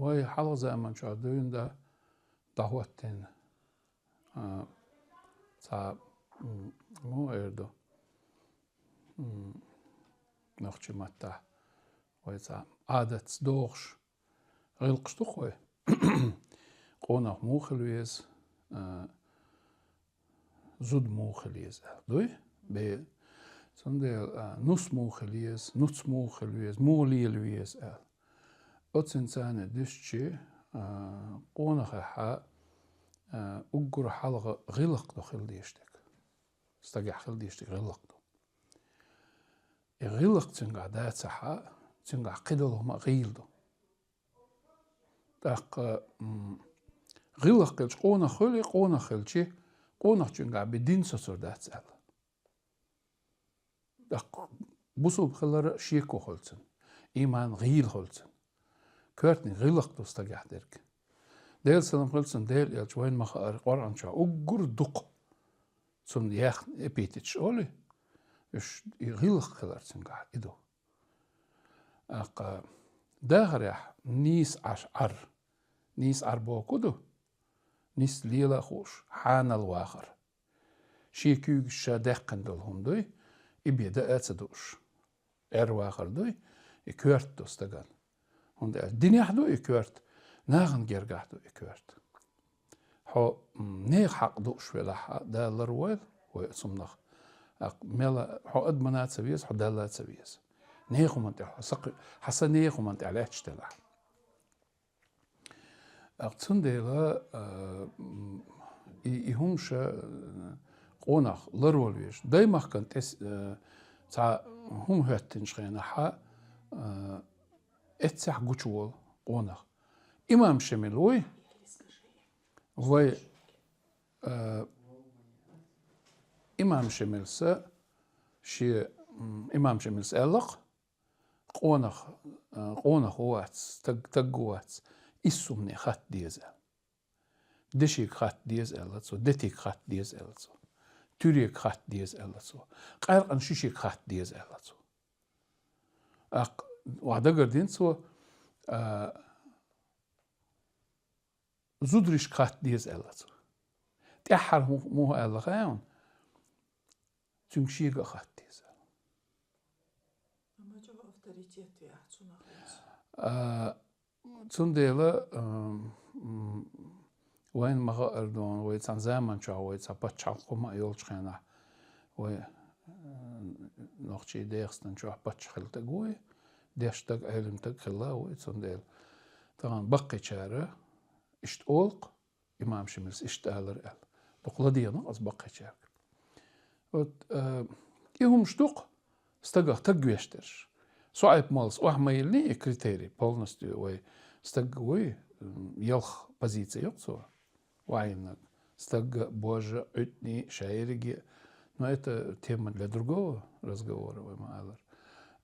وای حالا زمان شو دوين دا دهوتين تا مو اردو نخشي متى وای تا عادت دوغش غيلقش تخوي قونا موخلويز زود موخلويز دوي بي سندل نص موخلويز نص موخلويز موليلويز أتسنسانة دشتي قونا خا أجر حلقة غلق دخل ديشتك استجع خل ديشتك غلق دو غلق تنقع دات سحا تنقع قدله ما غيلدو داق غلق كلش قونا خلي قونا خلشي قونا تنقع بدين سسر دات سال داق بوسو بخلر شيكو خلصن إيمان غيل خلصن كورتني غلق دو استجع درك ديل سلام خلصن ديل يلش وين ما قرآن شا أجر دق سن يخ إبيتش أولي إيش غلق خلر تنقع إدو أق داغريح نيس عشر نيس أربعة كدو نيس ليلة خوش حان الواخر شيكوغ شادقن دولهم دوي إبيدا أتدوش واخر دوي إكورت دوستغان هند الدنيا حدو إكورت ناغن جرجع دو إكورت هو نيخ حق دوش ولا حق دالر ويل ويسمنخ ملا هو أدمنات سبيس هو دالات سبيس نيخو منت حسن نيخو منت على تشتلا أقصنديلا يهمش قونخ لرولويش دايما كنت تا هم هاتنش خينا حا اتسح جوشول قونخ إمام شملوي وي إمام شملس شي إمام شملس ألق قونخ واتس تجواتس إسمني خات ديزل دشيك خات ديزل لاتسو دتيك خات ديزل لاتسو توريك خات ديزل لاتسو قارقن شيشيك خات ديزل لاتسو وعدا قردين سو زودريش خات ديزل لاتسو تأحر مو ألغاون تنشيك خات ديزل أما جوا أفتريتيت يا حسنا تنديلا وين ما أردون ويتسان زمان شو ويتسان بتشالكو ما يولش خينا وي نوختي ديرستن شو بتشخل تقوي ديشتق علم تقخلا ويتسنديل طبعا بقي شارع اشتقولق إمام شمس اشتالر ال دقلا دينا أز بقي شارع يهم شتوق استقى تقويشترش صعب مالس وهم يلني كريتيري полностью وي استقوي يلخ позиция يقصو وعين استقى боже اتني شاعري но это тема для другого разговора وما أدر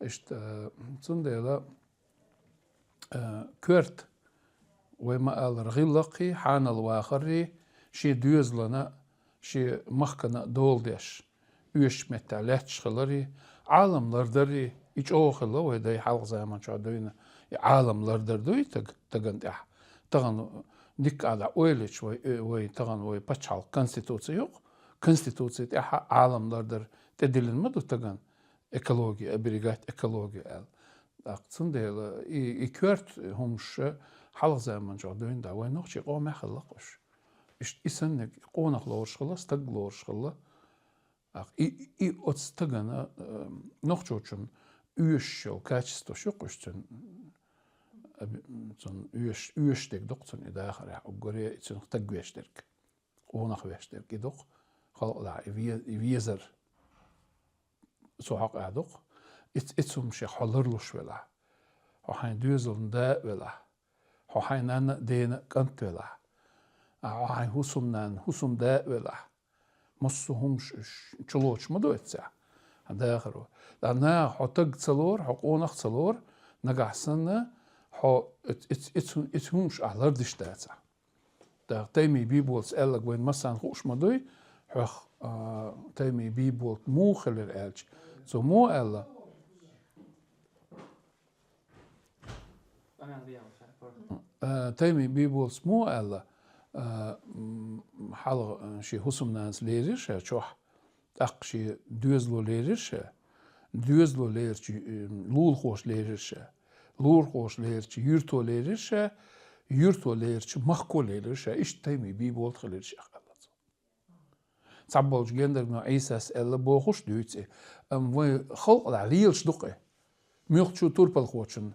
إشت صندلا كرت وما أدر غلقي حان الواخري شي دوزلنا شي مخكنا دولدش üç metallet şıkları alamlardari hiç o xilla ve day halk zaman çadıyna alamlardır doy tagan tagan dik ala oyleç ve tagan ve paçal konstitüsiya yok konstitüsiya ta alamlardır tedilinme do tagan ekoloji abrigat ekoloji el aqsın deyla ikört humş halk zaman çadıyna ve noqçi qoma xillaqış iş isennek qonaqlar şıqla staqlar şıqla и отстагана нохчочун үйшшо качество шокуштун сон үйштек доктун идахара огоре итсун тагвештерк онах вештерк идох хала визер сохак адох итсум ше халырлуш вела хайн дүзелн да вела хайн дена кант вела хайн хусум да вела مصهم شلوش ما دوتسع هذا آخره لأنها حتى تصلور حقونا تصلور نجح سنة اتهمش على ردش تاعتها ده تيمي بيبولت قالك وين مثلا خوش ما دوي حق تيمي بيبولت مو خلر قالش سو مو قال أنا تيمي بيبولس مو ألا حلق شي حسم ناس ليرش شوح أق شي دوزلو ليرش دوزلو ليرش لول خوش ليرش لور خوش ليرش يرتو ليرش يرتو ليرش مخكو ليرش إيش تيمي بيبولت خليرش أخلص صعبوش جندر من عيساس ألا بوخش دوتسي وي خلق العليلش دقه ميوخشو توربل خوشن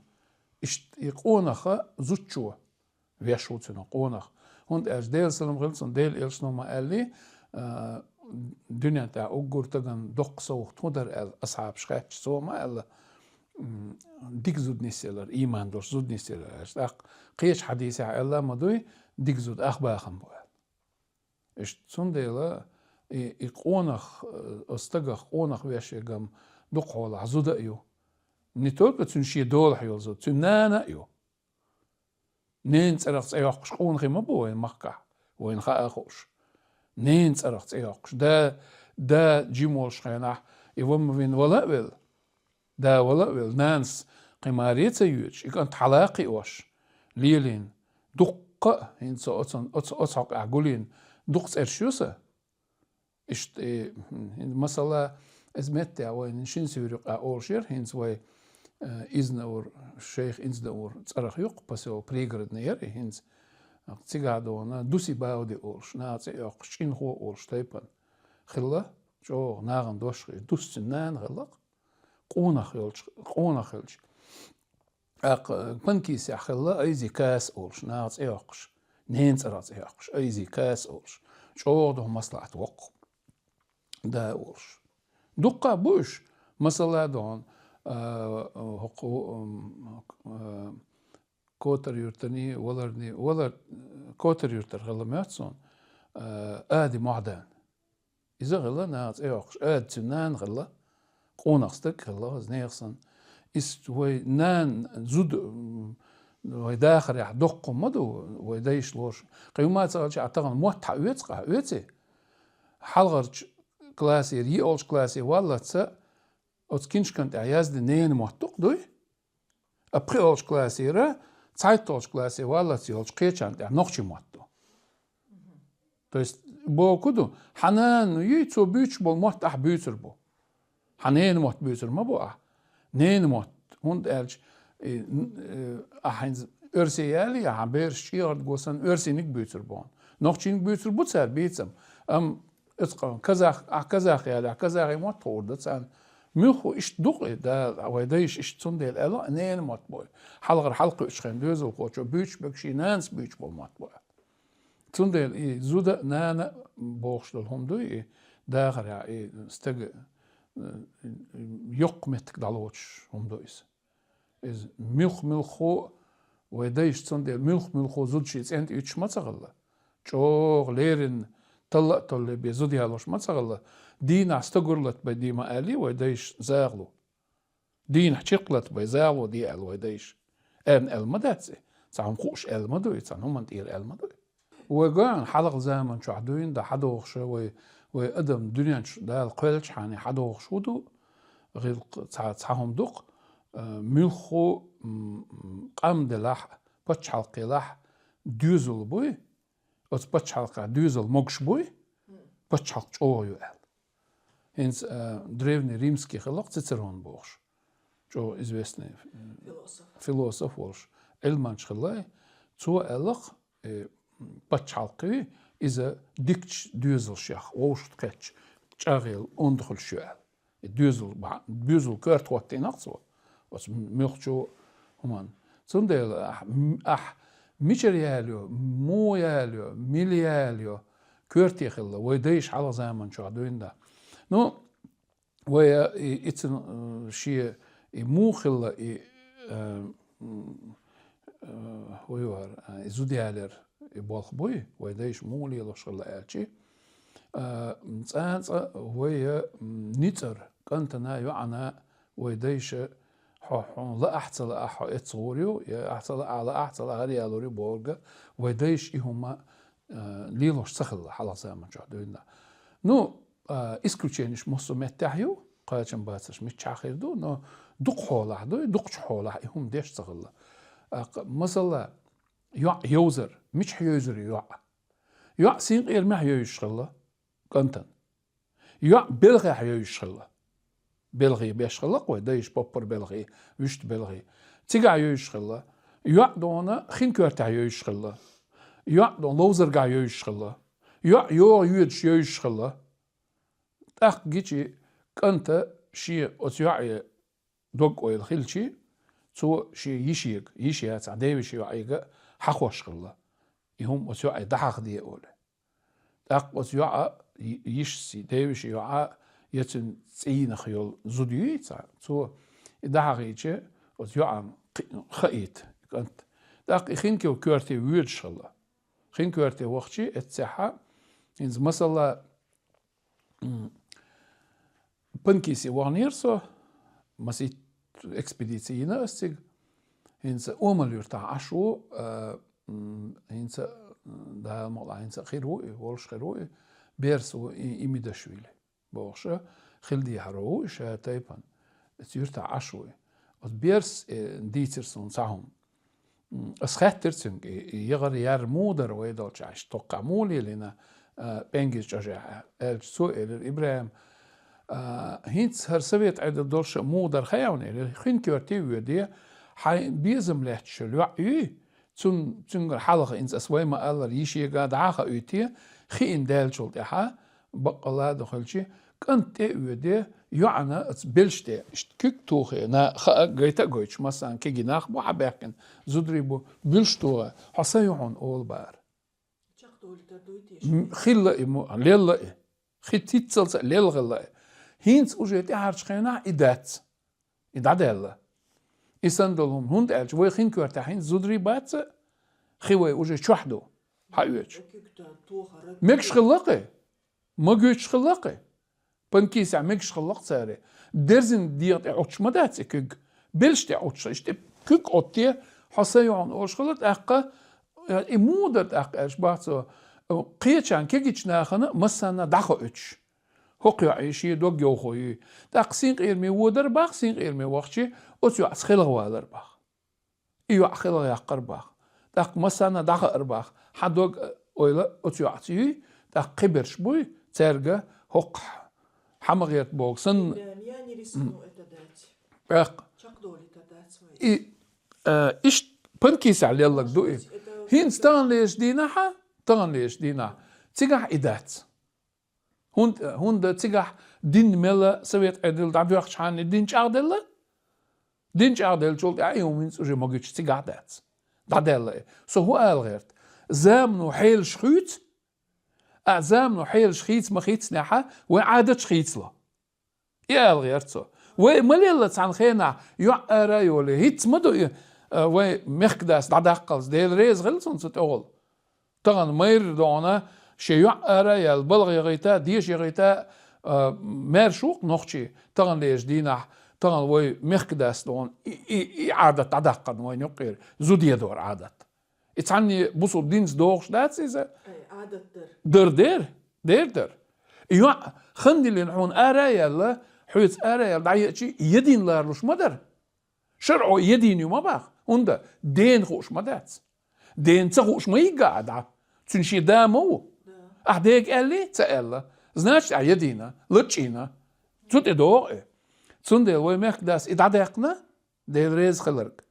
إيش يقونخ زوتشو ويشوتنا قونخ هند اش ديل سلام غلسون ديل إلش نوما قال لي دنيا تاع أوجور تجن دق سوق تودر أصحاب شخاتش سو ما قال ديك زود نسيلر إيمان دوش زود نسيلر أشتاق قيش حديثة الله مدوي ديك زود أخبار خنبوال إيش تون ديلا قونخ استجخ قونخ ويش يجم دق حول عزود أيو نتوقع تنشي دول حيول زود تنانا أيو نين تسرقت أيوقش قونخي ما بوين مقع وين خاخوش نين تسرقت أيوقش دا جيمولش خيناح يوم بين ولا بيل دا ولا بيل نانس قماريت يوش يكون حلاقي وش ليلين دقة هنس أتصق عقولين دقة إرشوسة إشت مثلا أزمت وين نشين سيرق أولشير هنس وين إزنور الشيخ إزنور تصرخ يق بس هو بريغرد نيري هنس تيجادونا دوسي باودي أولش ناس يق شين هو أولش تيبن خلا جو ناغن دوش دوس نان خلق قونا خلش بنكيس يا خلا أيزي كاس أولش ناس يقش نين ترات يقش أيزي كاس أولش جو ده مصلحة وق دا أولش دقة بوش مثلا دون كوتر يرتني ولر كوتر يرتر غلا ماتسون آدي معدن إذا غلا ناس إيوخش آد تنان غلا قونخستك غلا زنيخسن إست وي نان زود وي داخل يح دق مدو وي دايش لوش قيومات سألش أعتقد موت حويتسقى حويتسي حلغرش كلاسي ري أولش كلاسي والله تسا Als kindskant de neen mocht toch doe. Après als klassiere, Zeit als klassiere, walla sie als keechant nog je mocht do. Dus bo kudu hanan yitso büch bol mocht bücher bo. Hanen mocht bücher ma bo neen mocht und elch heinz örseyeli haber shiard gosan örsinik bücher bo. Nog chin bücher bu ser bitsam. Kazakh ya kazakh mocht ordat san ميخو إيش دقي دا ويدايش إيش تصندل ألا نين مطبوع حلقة حلقة إيش خن دوزو خوشو بيش بكشي نانس بيش بول مطبوع تصندل إيه زودا نانا بوخش لهم دو إيه داخل يا إيه استج يقمتك دالوتش هم دويس إز ميخو ويدايش تصندل ميخو زود شيء أنت إيش ما تغلا شوغ ليرن طلق بيزودي هالوش ما تغلا دين استقرلت بديما آلي ويدايش زاغلو دين حشقلت بيزاغلو دي آل ويدايش أن المداتسي تعم خوش المدوي تعم من تير المدوي وقان حلق زمن شو عدوين دا حدوخش وقدم دنيا دا القلش حاني حدوخش ودو غير تعهم دق ملخو قام دلح بتش حلقي لح دوزل بوي أو بتش حلقة دوزل مقش بوي بتش حلق شويو آل Hens древний римский хилок Цицерон богш. Čo известный философ волш. Элманч хилай цо элах бачалқи иза дикч дюзел шах оушт кач чагел ондхол шуал. Дюзел кърт хоттин аксо. Was мөхчо human. Zundel ميشرياليو موياليو ميلياليو كورتي خلا ويديش على زمان شو عدوين ده نو ويا إتن شيء مو خلا ويوار زوديالر بالخ بوي ويديش مو لي لو شغل ألشي متأنس ويا نيتر كنت أنا يعنى ويديش حون لا أحصل أحو إتصوريو يا أحصل على أحصل غير يالوري بورجا ويديش إهما ليلوش سخل حلا زمان جادوينا نو إسكوتشينش مصو متاحيو قاچن باسش متشاخير دو نو دق حوله دو دق حوله إهم ديش سخل مثلا يوع يوزر مش حيوزر يوع سين غير ما حيوشغله كنتن يوع بلغي حيوشغله بلغي بيشغله قوي دايش بوبر بلغي وشت بلغي تيجا حيوشغله يوع دونا خين كورت حيوشغله يوع دون لوزر حيوشغله يوع يودش حيوشغله تاخ جيتي كنت شي أتيوع دوغ أويل خيلشي تو شي يشيك تاع دايش يوعيك حقوشغله يهم أتيوع دحق دي أوله تاق أتيوع يشسي دايش يوع يتن تسعين خيول زوديو تاع تو دحق يجي أتيوع خيت كنت تاق خين كيو كورتي ويرشغله خين كورتي وقتي اتساحة إنز مثلا بنكيسي وانيرسو مسيت اكسبيديتينا استيق إنز أمل يرتاح عشو إنز ده مقطع إنز خيروي ولش خيروي بيرسو إيميداشويلي بوخشة خلدي هروي شا تايبان يرتاح عشوي بيرس ديترسون ساهم اسخاترسون يغر يار مودر ويدولش عش توقعمولي لنا بنجز جاجا السؤال إبراهيم هينس هرسبيت عدد دولش مودر خياوني خين كورتي ودي حي بيزم لهتش الوعي تون حلقة إنس أسوي ما قال يشي قاد عاقة أوتي خي إن دال شلت إحا بق الله دخلشي كنت ودي يعني بلشتي كيك توخي نا جيتا جويتش مثلا كي جناخ بو حباكن زدري بو بلشتوها حصيعون أول بار خلا إمو ليلا خي تيتسلس ليلا هينس وجيتي هارشخينا إدات إدادلا إسندلهم هند ألش وي خين كورتا هين زدري بات خوي وجي شحدو حيوش ميكش خلاقي ما جوتش خلاقي بنكيس عميكش خلاق ساري درزن ديات عوتش ما داتي كيك بلشتي عوتش اشتي كيك عوتي حصيعون اوش خلط اقا إمودت اقا اش باتو قيتشان كيكيش ناخنا مسانا داخو اتش هوقيو عيشي دوغ يوخوي داق سين غير مي ودر باخ سين غير مي وقتي اوتيو اسخيلغ والر باخ ايو اخيلغ يقر باخ داق مسانا داخ ارباخ حدوغ اويلا اوتيو عتي داق قبرش بوي ترجع هوق حمغيت بوكسن يعني رسمو اتدات اق ايش بنكيس على يلا دوئي هين ستان ليش ديناها تان ليش دينا تيجح إدات هون تيجح دين ملا سويت عدل دعوة عن دينش عدل دينش عدل شلت أيوم من سوجي ما جيتش تيجح دات عدل سو هو قال غيرت زامنو حيل شخيت أزامنو حيل شخيت ما خيت نحا وعادت شخيت له يا غيرت سو ومليلة عن خينا يعرا يولي هيت مدو ومخداس دعقلز ديل ريز غلسون ستقول طبعا مير دونا شي يعرا يالبلغ يغيتا ديش يغيتا ميرشوق نوخشي طبعا ليش دينا طبعا وي مخداس دون عادة دعقل وين يقير زودية دور عادة اتعني بوصو دينز دوغش داتس إذا عادة در يوع خندي اللي نحون آرا يلا حيث آرا يلا دعيتشي يدين لارلوش مدر شرعو يدين يوم باخ هندا دين خوش مدات دين تخوش ما يقعد تنشي دامو أحديك قالي تقال زناش يدينا لتشينا تود إدوغي تندل ويمك داس إدعدقنا ديل ريز خلرك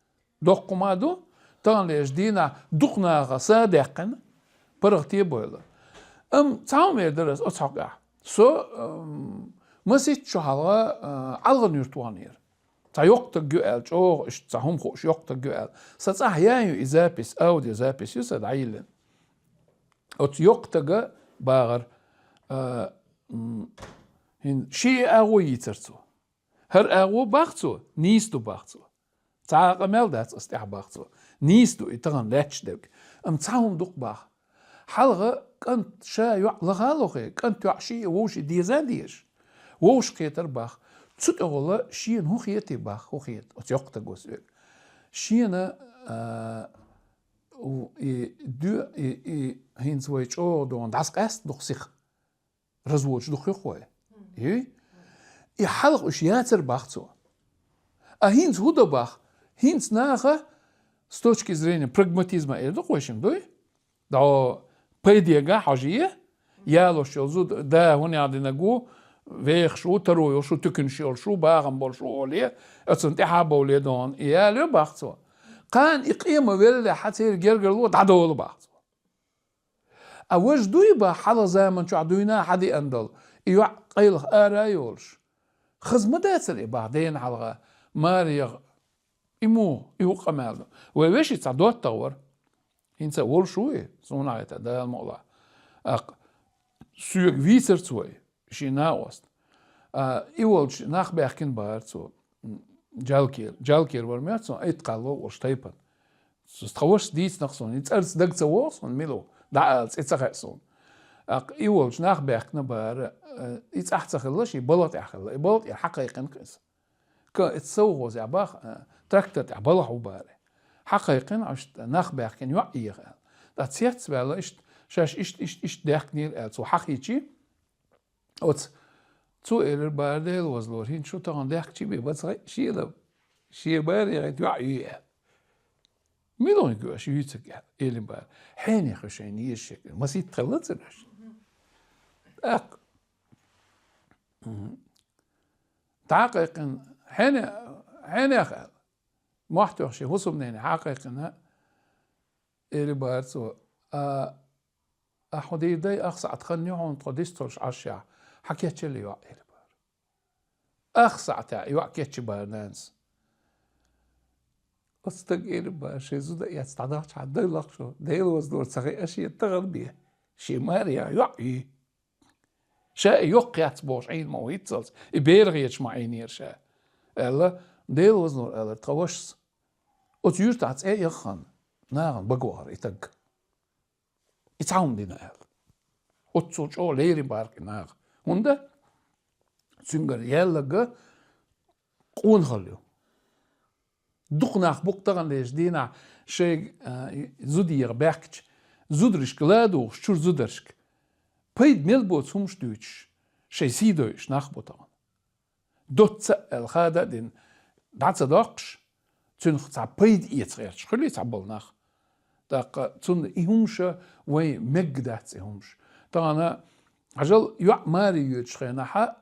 دوق مادو تان ليش دينا دقنا غسا دقن برغتي بويلا تعاوم يدرس أتحقع سو مسيت شو حلقة علغن يرتوانير تا يوقت الجوال شو إش تعهم خوش يوقت الجوال ستصح يايو إزابيس أو دي إزابيس يسد عيلن أت يوقت الجو باغر هن شيء أغو يترتو هر أغو باختو نيستو باختو تعاق ملدات استح باختو نيستو يتغن لاتش دوك تعهم دوق باخ حلقة كنت شا يعلغالوغي كنت يعشي ووش ديزان ديش ووش كيتر باخ تسوت أغلا شين هو خيتي باخ هو خيت أتيقت جوسوك شينا دو هين زويج أو دون دعسك أست دخسيخ رزوج دخي خوي حلق أشياتر باخ تو هينز هودا باخ هينز ناخه с точки зрения прагматизма это قويشم دوي да пойдега حاجية يالو شو زود ده هون عندنا جو ويخ شو تروي شو تكن شو باغم بول شو وليه أصلا تحب وليه دون يالو باختو كان إقيمة ولا حتى الجرجر تعدول باختو أوج دوي با حلا زمن شو عدوينا حدي أندل يوع قيل آرايولش خزمة بعدين على ماريا إمو قمال ويش يتصدوت تور إنسا وول شوي صناعته ده الموضوع سوق فيسر شوي شي ناوست إيولش ناخ بيحكين بارتو جالكير ورمياتو إتقالو وشتايبن استخوش ديس نقصون يتأرس دق تواصون ميلو دعالس إتسخيصون إيولش ناخ بيحكين بار إتأحتخلش يبلط يحخل يبلط يحقيقن كيس كإتسوغو زي باخ تراكتت عبالح وباري حقيقة عشت ناخ بيحكين يوعيه dat zegt wel is dek neer zo hachichi ot zo baardeel was lor hin zo toch een dekje bij wat zie baar je ja je ميلون جوش يتك إلين حين يخشين يشكل ما سيتخلصناش تعقيق حين يخل ما احتوشي هو سبنين حقيقنا إلي بارسو أحدي داي أخصع تخنيعون تقدستوش عشيا حكيتش اللي يوع إلي بار أخصع تا يوع كيتش بارنانس أستق إلي بار شي زودا يستعداش عدي لقشو دايل وزدور تسغي أشي يتغل بيه شي ماريا يوع إيه شا يوقيات بوش عين مو يتصلس إبيرغيتش معينير شا ألا دايل وزدور ألا تقوشس أتيوش تعتس إيه يخان ناغن بقوار يتق يتعاون دينا أهل أتسوش أو ليري بارك ناغ هوندا سنگر يالغ قون خليو دقناخ بوقتغن ليش دينا شيء زودي يغباكش زودرشك لادو شور زودرشك بيد ميلبوت سومش دوتش شيء سيدوش ناخ بوتغن دوت الخادة دين دعتس داقش تنخ تاع بيد يتغيرش خلي تعبل ناخ داق تون إهمش وي مجدات إهمش طبعا عجل يوع ماري يتشخينا حا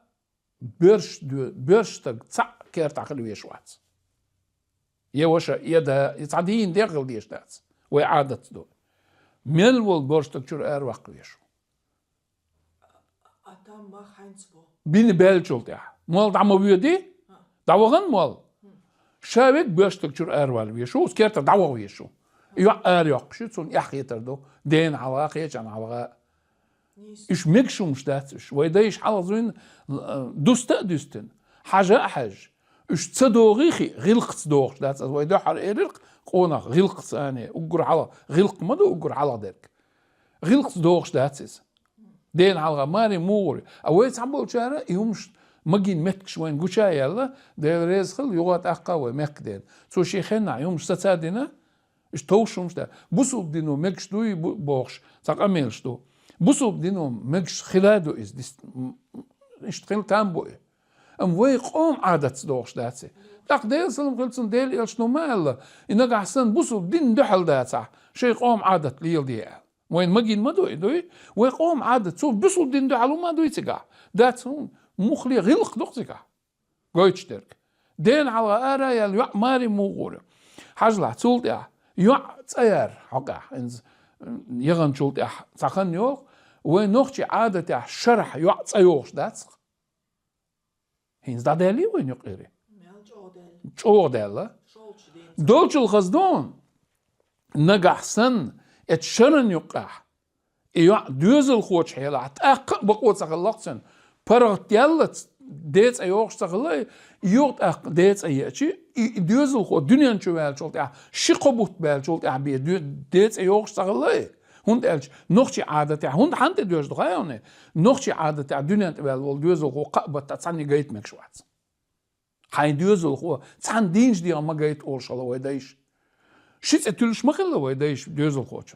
بيرش تق تاع كير تعقل ويشوات يوشا يدا يتعدين داخل ديش دات وإعادة دول ملول بيرش تق شور أروق ويشو أتام ما خاينسبو بين بالجول تاع مال دعمو بيدي دعوغن مال شابك بيرش تق شور أروال ويشو سكيرت دعوغ ويشو يوع أروق شو تون يحكي تردو دين علاقة يجان علاقة إيش مكشومش داتش ويدايش حالا زوين دوستن حاجة إيش تصدوغيخي غلق تصدوغش داتش ويدا حال إيرق قونا غلق ثاني أقر على غلق مدو أقر على ديرك غلق تصدوغش داتش دين على ماري موري أو يتعبول شارع يومش مجين متكش وين قوشا يلا دير رزخل يغات أقوى مكدين سو شيخنا يومش ستادنا إيش توشومش دا بوسو بدينو مكش دوي بوخش تاق أميلش دو بوسو بدينو مكش خلادو إز ديس إشتغل تامبو وي قوم عادت دوغش داتسي تاق ديل سلم قلتسن ديل إلش نومال إنك أحسن بوسو بدين دحل داتسا شي قوم عادت ليل ديال وين مجين ما دوي وي قوم عادت سو بوسو بدين دحلو ما دوي تيقع داتسون مخلي غلق دوغ تيقع قويتش ديرك دين على آرا يا ماري موغوري حاجلع تولت يوع تسير حقا إنز يغن شولت تاقن يوغ ونوغتي عادة شرح يوع تسيوغش داتسق هينز دا دالي وين يقيري جوغ دالا دولش الغزدون نقح سن اتشرن يقح يوع دوزل خوش حيلا تاق بقوة ساقلقسن برغت يالت ديت ايوغش ساقلي يوغت اق ديت اياتي دوزل خو دنيا نشوال شولت شقبوت بال شولت بي ديت ايوغش ساقلي هند الش نوختي عادة هند حنت دوز دغايونه نوختي عادة دنيا تبال دوزل خو قبت تصني جيت مكشوات حين دوزل خو تصن دينش دي ما جيت اول شلا ويدايش شيت اتلش مخله ويدايش دوزل خوچ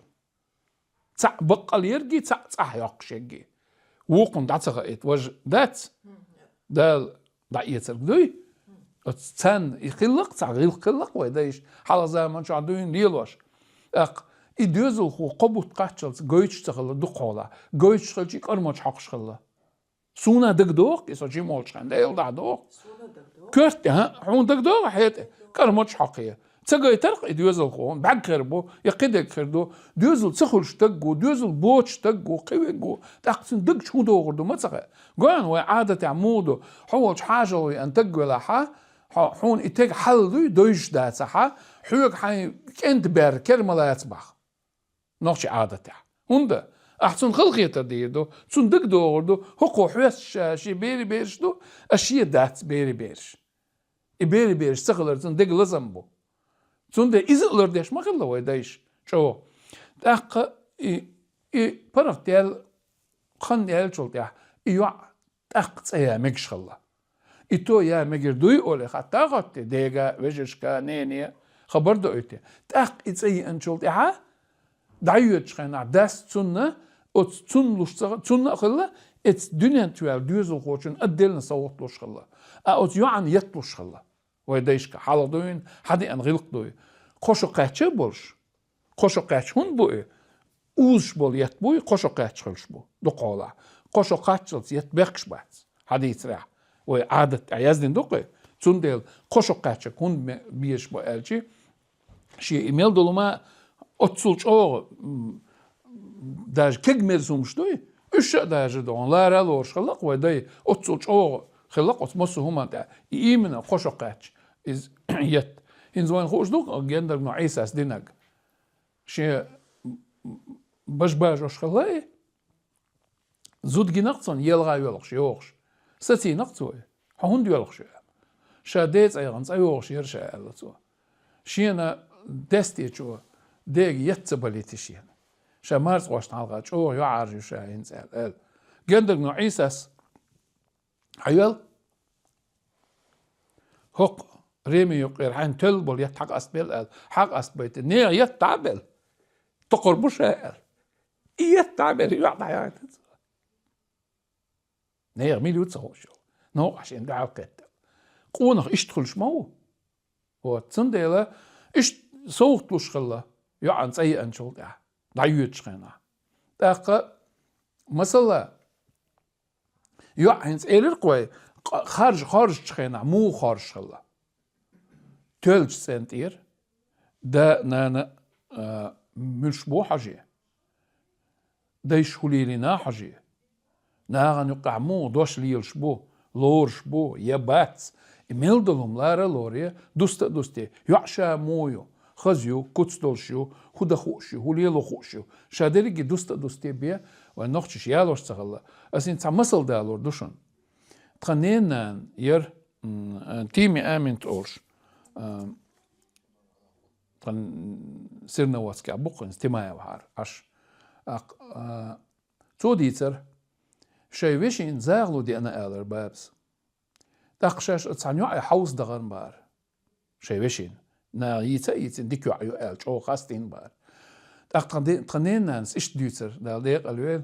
تاع بقال يرجي تاع يقشجي وقن داتغ ات وج دات دال دا يتر دوي Sen yıkıllık, yıkıllık ve de iş. Hala zaman şu an düğün değil var. İdüzül hu qabut qaççılsı göç çıkılı duqola. Göç çıkılı karmaç haqşılı. Suna dıgdoq, isa jim olçan değil da doq. Kört ha, hon dıgdoq hayat karmaç haqiye. Tsagay tarq idüzül hu bakkar bu yaqide kirdo. Düzül sıxulş taggo, düzül boç taggo, qiwego. Taqsin dıg şu doğurdu matsaqa. Qoyan ve adet amudu. Hawalç haja an taggo laha. حون إتاج حلو دويش ده صحة حيوك حي كنت بير كلمة لا يصبح نوشي عادته هوندا أحسن خلقية تديدو تون دق دوردو هقو حوس شي بيري بيرش دو أشياء دات بيري بيرش بيري بيرش سخلر تون دق لازم بو تون ده إزقلر ديش ما خلا ويدايش شو دق برف ديال خن ديال شو ديال إيوع دق تسيا مكش خلا İto ya megir duy ole hatta gatte dega vejishka nene خبر do öte tak itsi enchult ya dayut chana das tsunna ot tsun lustra tsunna khalla et dünyan tual düzel khochun adelna sawt lush khalla a ot yuan yatlush khalla ve deyshka haladoyn hadi an gilq doy qosho qacha bolsh qosho qach hun bu uz bol yat bu qosho qach khilsh bu doqala qosho qach yat beksh bat hadi itra وعادة عيازن دقة تندل قشق قاتش كون بيش بو ألشي شيء إيميل دولما أتصلش أو داج كج مرسومش دوي إيش داج دون لا رالور خلق وداي أتصلش أو خلق أتمسه هما دا إيمنا قشق قاتش إز يت إن زمان خوش دوق جندر نوع عيسى دينك شيء باش أش خلاي زود جنقصن يلغى يلغش يوغش ستي نقطوي هون ديالك شو شاديت أيضا أيوه شير شاء الله شينا دستي شو ديج يتبليتي شينا شمارس واش نالغا شو يعرج شاين سال جندر نوع عيساس حيال هق ريمي يقير عن تلبل يتحق أسبيل حق أسبيت نير يتعبل تقرب شاء يتعبل يعطي نير ميليو تصوشو نو عشان دعوا كده قونخ اشتخلش ماو هو تصنديلا اش صوت لوش خلا يعن زي انشول ده دايوت شخنا دقه مثلا يعن ايلر قوي خارج شخنا مو خارج خلا تلج سنتير ده نانا مش بو حاجه ده يشولينا حاجه ناغن يقعمو دوش ليل شبو لور شبو يبات إميلدلهم لارا لوريا دوستي يعشا مويو خزيو كتستولشيو خدا خوشيو هوليلو خوشيو شادريجي دوستي بيا ونوخشش يالوش تغلا أسين تعمسل دالور دوشن تغنينا ير تيمي آمين تقولش سيرنا واسكي عبوقن استماعي وحار عش تو ديتر شايفين زاغلو دي أنا آلر بابس تقشاش اتسعنيو أي حوص دغن بار شايفين نا يتين ديكو عيو آل شو خاستين بار تقنين نانس إش ديوتر دال ديق ألويل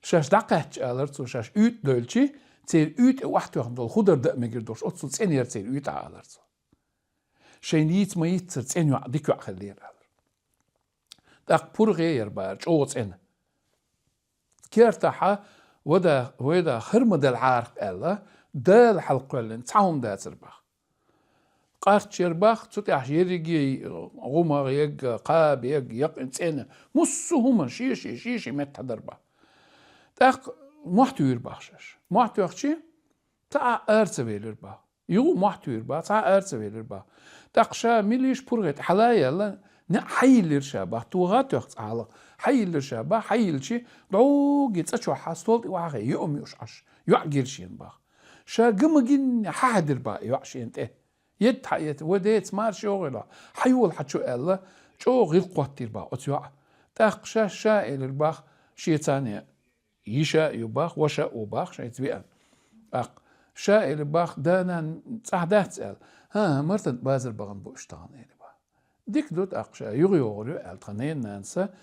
شاش دقاتش آلر تو شاش اوت دولشي تير اوت واحد وهم دول خودر دق مجردوش أتصل تسينير تير اوت آلر تو شاين يت ما يتر تسينيو ديكو عخلير آلر دق بور غير بار شو تسين كيرتاحا ودا خرمد العارق ألا دال حلقة لن تعاون دا تربخ قارت شربخ تتعش يريجي غوما يج قاب يق إنسان مصهما شيشي مت دربه تاق محتو يربخش محتو يخشي تاع أرسبي يربخ يو محتو يربخ تاع أرسبي يربخ تاقشا مليش برغت حلايا لا حيل يرشابه توغات يخص على حيل يرشابه حيل شي دوغ يتسچو حاستول واغي يوم يوشعش يعجر شين باخ شا جمجين حادر با يعشي انت يد حيت وديت مار شغله حيول حتشو الله شو غير قوتير با اتيوا تاقشا شائل الباخ شي ثانيه يشا يباخ وشا وباخ شي تبيان اق شائل الباخ دانا صحدات سال ها مرت بازر باغن بو اشتغل ديك دوت أقشا يغيورو التقنين نانسا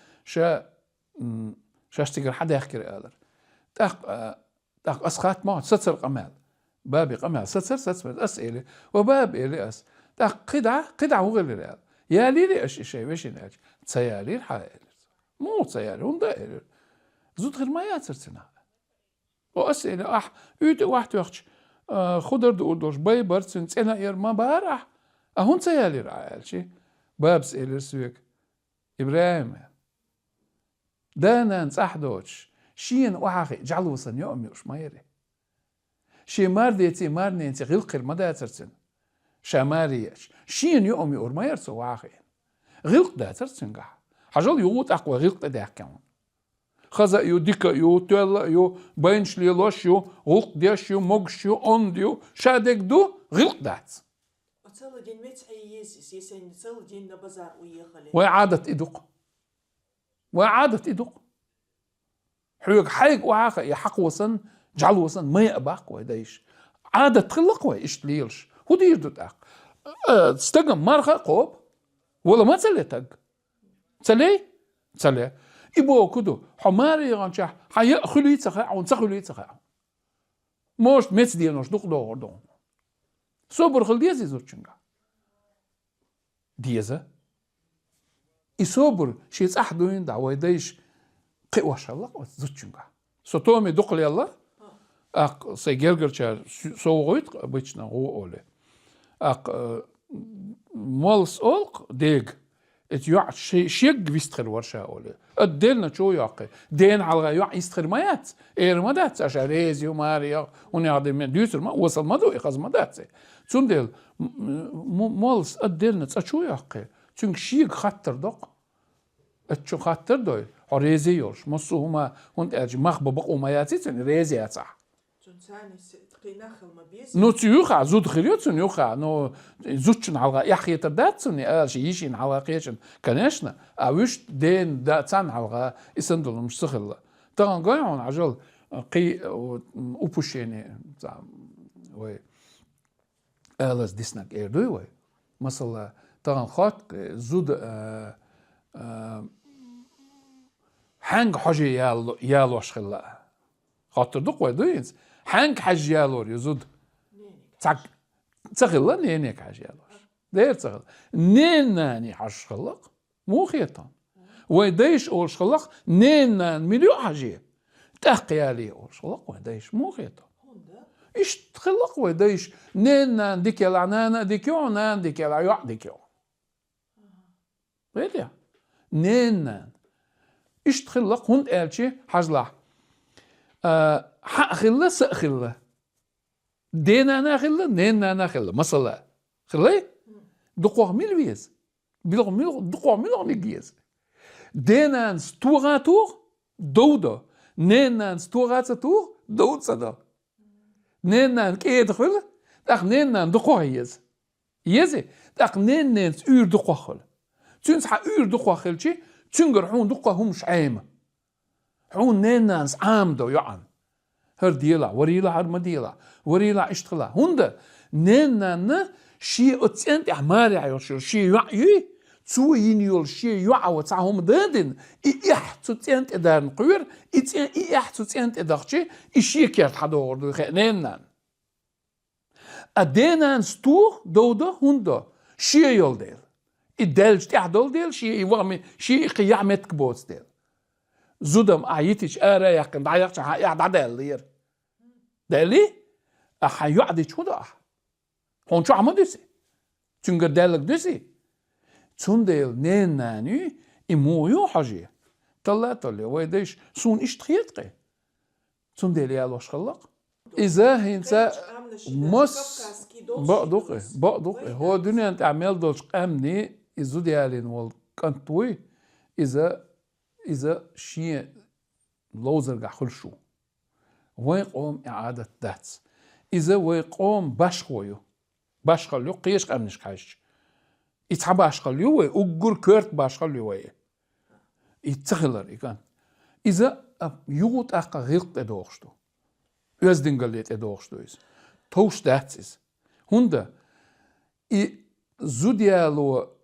شاشتقر حدا يحكي آلر تاق أسخات ما ستر قمال بابي قمع ستر أسئلة وباب إلي أس تا قدعة هو غير ريال يا ليلي أش شيء وش ناج تسيالي الحائل مو تسيالي هم دائر زود غير ما ياترتنا وأسئلة يوت واحد وقت خضر دوش باي برسن أنا ير ما بارح أهون تسيالي الحائل شيء باب سئل سويك إبراهيم دانا نصحدوش شين وحاخي جعلوا صن يوم يوش ما يري شي مارديتي مارنيتي غلقر ما داترتن شاماريش شين يوم يور ما يرسو وحاخي غلق داترتن قح حجل يوت أقوى غلق داكون خزا يو ديكا يو تيلا يو بينش ليلوش يو غلق ديش يو موغش يو انديو شادك دو غلق دات وصل دين متعيز يسين صل دين بازار ويخلي وعادة إدق حيوك حيك وعاقة يحق وصن جعل وصن ما يأباق ويدايش عادة تخلق ويش ليلش هو دير دو تاق تستقم مارخة قوب ولا ما تسلي تاق تسلي إبو كدو حماري غانشاح حيا خلوي تسخاع ونسخلوي تسخاع موش ميت دينوش دوق دون صبر خل ديزي زوتشنغا ديزا يصبر شيء صح دوين دعوة يديش قوة الله وزوجنا سوتومي دقل يلا سيجرجر شار سوغيت بيتنا هو أولي مالس أولق ديج اتيوع شيء بيستخر ورشة أولي الدلنا شو ياقي دين على يوع يستخر مايات ما دات عشان ريزي وماريا ونعدي من ديوسر ما وصل ما دو يخز ما دات تندل مالس الدلنا شو ياقي çünkü şiik xattırdık. Etçu xattır doy. O rezi yorş. Musu huma hund erci mahbabak umayatı için rezi yatsa. No tiyuha zud khiriyotsun yuha no zutchun halga yaxyeter datsun ya şiyişin halga qiyacın kanashna awish den datsan halga isandulum sıkhilla. Tagan gayon ajal qi upusheni ve alas disnak erdoy ve mesela طبعا خاط زود حنق حاجة يالو أشخلا خاطر دق ويدوينز حنق حاجة يالو يزود تغلا نينيك حاجة يالو دير تغلا نيناني حاجة خلق مو خيطان ويديش أول خلق نينان مليو حاجة تحقيالي أول خلق ويديش مو خيطان إيش تخلق ويديش نينان ديك العنانة ديك يعنان ديك العيوع ديك يوع Öyle ya. Neyle? İşte xilla kunt elçi hajla. Ha xilla sa xilla. Denana xilla, nenana xilla. Mesela. Xilla? Duqwa mil vies. Bilog duqwa mil nigies. Denan sturatur douda. Nenan sturatur doutsada. Nenan keedkhul. Dag nenan duqwa yes. Yeze. Dag nenan ur duqwa khul. تونس حقول دقوا خلشي تنقر حون دقوا هم مش عامة حون ناس عامدو يعن هر ديلا وريلا هر مديلا وريلا اشتغلا هوندا نانا شي اتسنت احماري عيوشو شي يعي تو ينيول شي يعو تعهم دادن ايح تسنت ادان قوير ايح تسنت اداخشي اشي كيرت حدور دو نانا ادينان ستو دودا هوندا شي يول ديل الدلج تحدول ديل شيء يوامي شيء قيامت كبوس ديل زودم عيتش أرا يقن ضايقش يعد عدل لير دلي أحيعد شو ده هون شو عمل دسي تنقر دلك دسي تندل ناني إمويو حاجة طلع ويديش سون إشتخيتقي تندل يالوش خلق إذا هنسا مس بقدق هو الدنيا أنت عمال دوش أمني إزود يالين والكنتوي إذا شيء لوزر قحل شو ويقوم إعادة داتس إذا ويقوم باشخويو باشخليو قيش أمنش قايش يتحب باشخليو ويقر كرت باشخليو وي يتخلر إيكان إذا يوت أقا غيرت أدوغشتو Özdingalet edoğuştuyuz. Toğuş dağıtsız. Hunda zudiyalo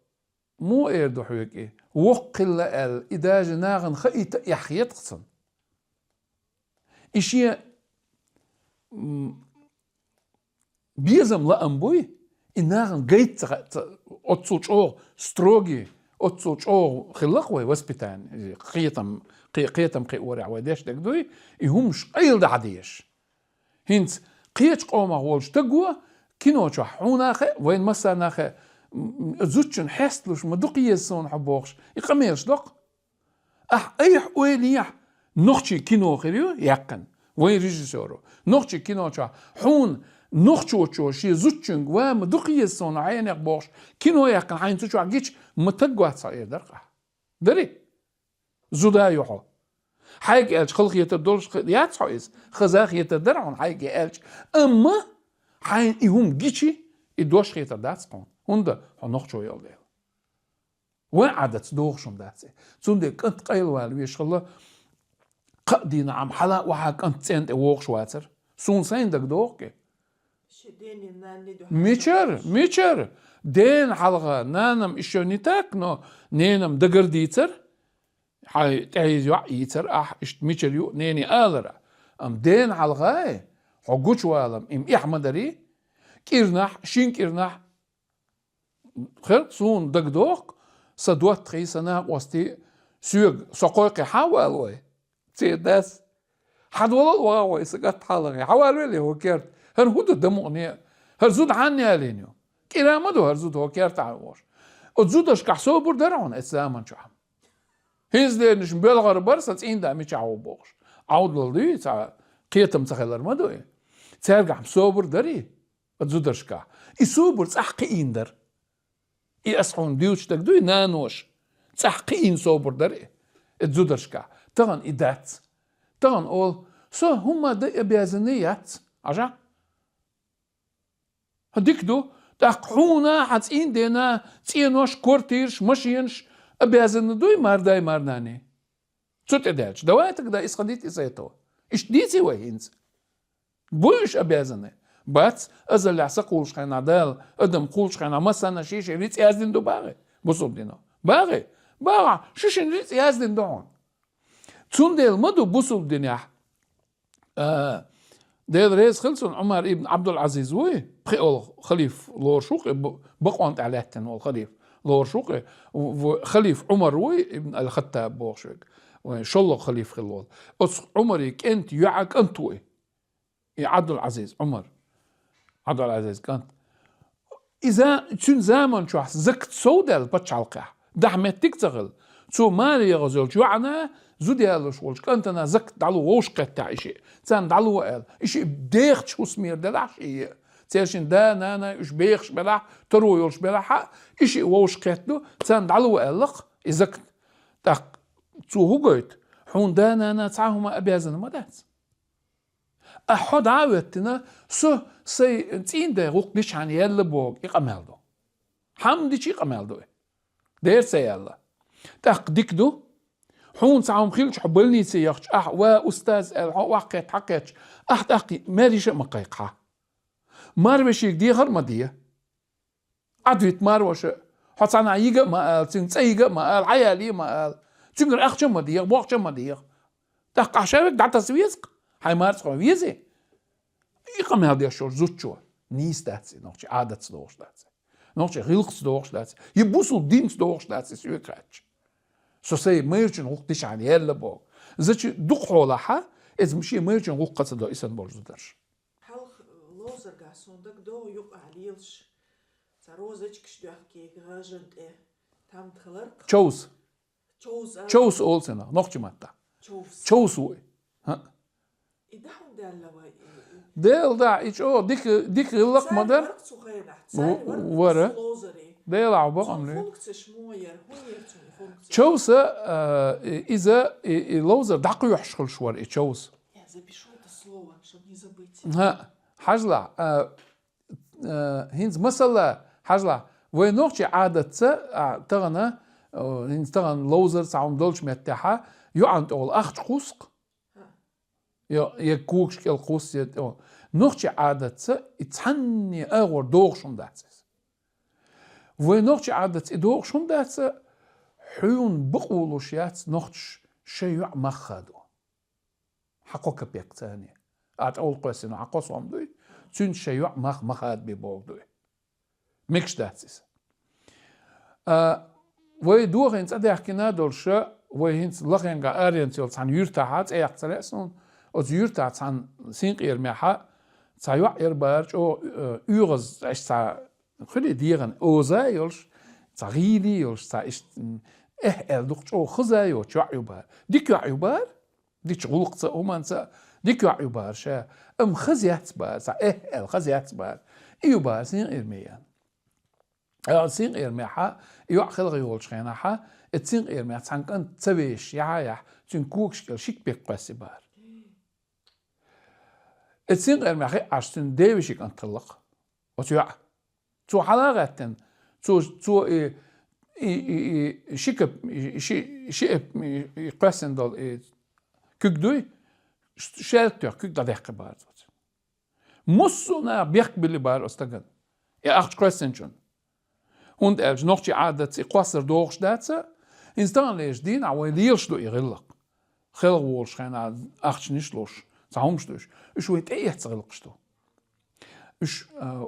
مو اردو حوكي وقل ال إداج ناغن خيط يحيط قصن. إشي بيزم لا أمبوي إنها جيت أتصوج ستروجي أتصوج خلقوي وسبتان قيتم قيورع وديش دقدوي يهمش قيل دعديش هنت قيتش قوما غولش تقوى كينوشا حوناخ وين مساناخ زوتشن حسلوش مدقية سون حبوخش يقميرش دق أي حواليح نوختي كينو خيريو يقن وين ريجيسورو نوختي كينوشا حون نوختشو شي زوتشن ومدقية سون عينك بوخش كينو يقن عين تشو عجيش متقوى تصير درقه دري زودا يوحو حاجة قالش خلق يتدورش ياتسو إز خزاخ يتدرعون حاجة قالش أما حين إيهم جيشي إدوش يتداتسقون هندا هنوخشو يولي وين عادت دوخشم داتسي تسوندي كنت قيل والوي شغله قدينا عم حلا وحا كنت سنت ووخش واتر سون سين دك دوخكي ميشر دين حلقة نانم إشونيتاك نو نينم دقر ديتر حي تعيز يتر إشت ميشر يو نيني آذرة أم دين حلقة حقوش والم إم إحمدري كيرنح شين كيرنح خير سون دق دوق صدوات خي سنة وستي سوق سقوقي حوالوي تيداس حد والله واوي سقط حلقة حوالوي اللي هو كيرت هر هود دموني هر زود عني ألينيو كيرامدو هر زود هو كيرت عوش وزودش كحسو بردرون الزمن شو هيز ده نش بلغر برسة عين ده مش عو بوش عود للدي تاع قيتم تخيلر مدوي ترجع صوبر دري تزودش كا يصوبر تحقين در يأسحون ديوش تقدوي نانوش تحقين صوبر دري تزودش كا طبعا إدات طبعا أول سو هما ده بيزنيات عجا هديك دو تقحونا حتين دينا تينوش كورتيرش مشينش أبيزن دوي مارداي مارناني صوت إداتش دواتك دا إسقديت إسايتو إش ديتي وهينز بوش أبيزن بات أزل لعسا قولش خين عدال أدم قولش خين عمسانا شيش ريت يازدين دو باغي بصوب دينو باغي شيشن ريت يازدين دوون تون ديل مدو بصوب دينيا ديل ريز خلصون عمر ابن عبد العزيز وي بخيول خليف لور شوق بقوانت عليهتن والخليف لور شوق خليف عمر وي ابن الخطاب بوشك وشلو خليف خلول عمري كنت يعك أنت وي يا عبد العزيز عمر عبد العزيز كانت إذا تون زمان شو زكت سودال بتشعلقه دحمت تكتغل شو مالي يغزل شو عنا زودي هذا شو كانت أنا زكت دعلو ووش قطع شيء تان دعلو قال شيء بديخ شو سمير دلع شيء تيرشين دا نانا إيش بيخش بلع ترو يولش بلع شيء ووش قطلو تان دعلو قالق إذا تق شو هو قيت حون دا نانا تعاهما أبيازن ما دات أحد عاوتنا سي تين ده غوقدش عن يلا بوق يقمالدو حمدي شي قمالدو دير سي يلا تقديك دو حون ساعهم خيلش حبلني سيخش واستاذ واقعت حقيتش تقي ماليش مقيقها مار بشيك دي غير مديه عدويت مار وش حصانا يجا ما قال تنسيجا ما قال عيالي ما قال تنقر اخش مديه بوقش مديه تقع شابك دعتا سويسك هاي مارس قوم ويزي يقام هذا الشور زوتشو نيس داتسي نوتشي عادت دوغش داتسي نوتشي غيلقس دوغش داتسي يبوسو دينس دوغش داتسي سويكراتش سو سي ميرچن وقتش عن يلا بو زتش دوق حولها از مشي ميرچن وقت دو اسن برزو درش حلق لوزر غاسوندك دو يق عليلش تروزچكش دوحكي غاجنت تام تخلرق تشوز اولسنا نوتشي ماتا تشوز وي ها إدهم دالوا ديل دا إيش ديك غلق مدر ورا ديل عبارة عن تشوز إذا لوزر دقوا يحشخل شوار تشوز ها حجلا هينز مثلا حجلا وينوخشي عادة تغنى هينز تغن لوزر سعوم دولش متاحة يعند أول أخت قوسق يكوكش كل قوس نوختي عادة يتحني أغور دوغشون داتس ونوختي عادة دوغشون داتس حيون بقولوشيات نوختش شيء مخادو حقوك بيك تاني أول قوسين عقوس وامدوي تون شيوع مخاد ببوغدوي مكش داتسيس وي دوغينس أدي أحكينا دولشا وي هينس لغينغا أرينتيول عن يرتاحات أي أحترسون أز يرتاحات عن سينق إرميحا تايوع إربارج أو يغز إيش تا خلي ديغن أوزايولش تغيلي يولش تا إيش ألدوخ أو خزايو تشوع يبار ديك يبار ديك غلقت أمانسا ديك يبار شا خزيات بار تا الخزيات بار يبار سين إرميان سين إرميحا يوع خلق يولش خيناحا تسين إرميح تانكن تبيش يعايح تين كوكشكل شيك بيك باسي بار تسين إرميحي عشتن ديبشيك انطلق وتيوع تو حلاغتن تو شيكب شيب يقسن دول كوكدوي شالتر كوك دا ديك بار موسونا بيك بلي بار استغن يا اخت قسنجن und noch die Art قصر دوغش داتsa instan lees din a weilst do irlq khel wol schena acht nicht los zaumstoch ich weit echt zerlqsto ich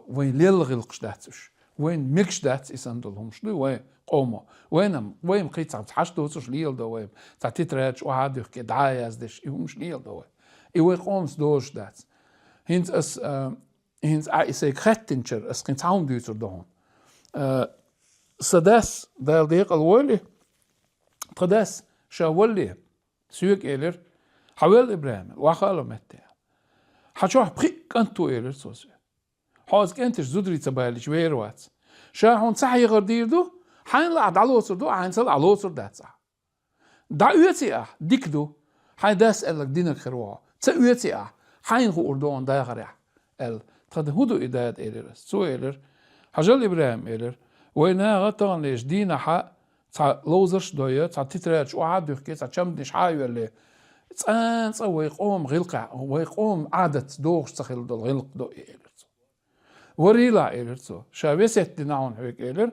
wein lelgilq datsch wein mix dat is andol humshlu we qomo wein qitsa tashto so liel do we tatitrach o hadur ke daayas des humsh liel do we qoms doos dat hins as hins a is krettinger as kin zaum düter do سداس دال ديق الولي قداس شاولي سيوك إلر حوال إبراهيم وخالو متى حشوح بخيك أنتو إلر سوسي حوز كنتش زودري تبالي شوير وات شاحون صحي غردير دو حين لعد على وصر دو حين سل على وصر دات صح دا أوتي ديك دو حين داس قالك دينك خروع تأوتي حين هو أردوان دا غريح تقد هدو إداد إلر سو إلر حجال إبراهيم إلر وينا غطان ليش دينا حق تا لوزرش دوية تا تتراج وعادوه كي تا تشمدنش حايو اللي تسان ويقوم غلقع ويقوم عادة دوغش تخيل دول غلق دو إيلرتو وريلا إيلرتو شابيسيت ديناون هيك إيلر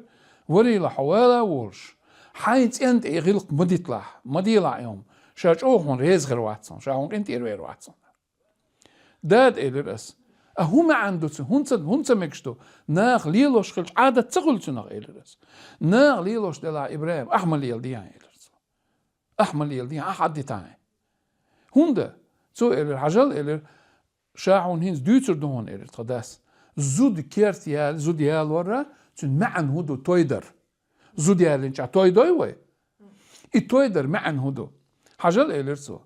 وريلا حوالا وولش حايت انت غلق مديطلع يوم شاج اوهون ريز غير واتسون شاهون انت إيروير واتسون داد إيلر اس هما عندوتن هونت مكشتو ناغ ليلوش خلش عادة تغلتو ناغ إلرس ناغ ليلوش دلا إبراهيم أحمل ليل ديان إلرس أحمل ليل ديان أحد ديتاين هوندا تو إلر حجل إلر شاعون هينز دوتر دون إلر تقداس زود كيرت يال زود يال ورا تن معن هدو تويدر زود يال إنشا تويدوي وي التويدر معن هدو حجل إلر تو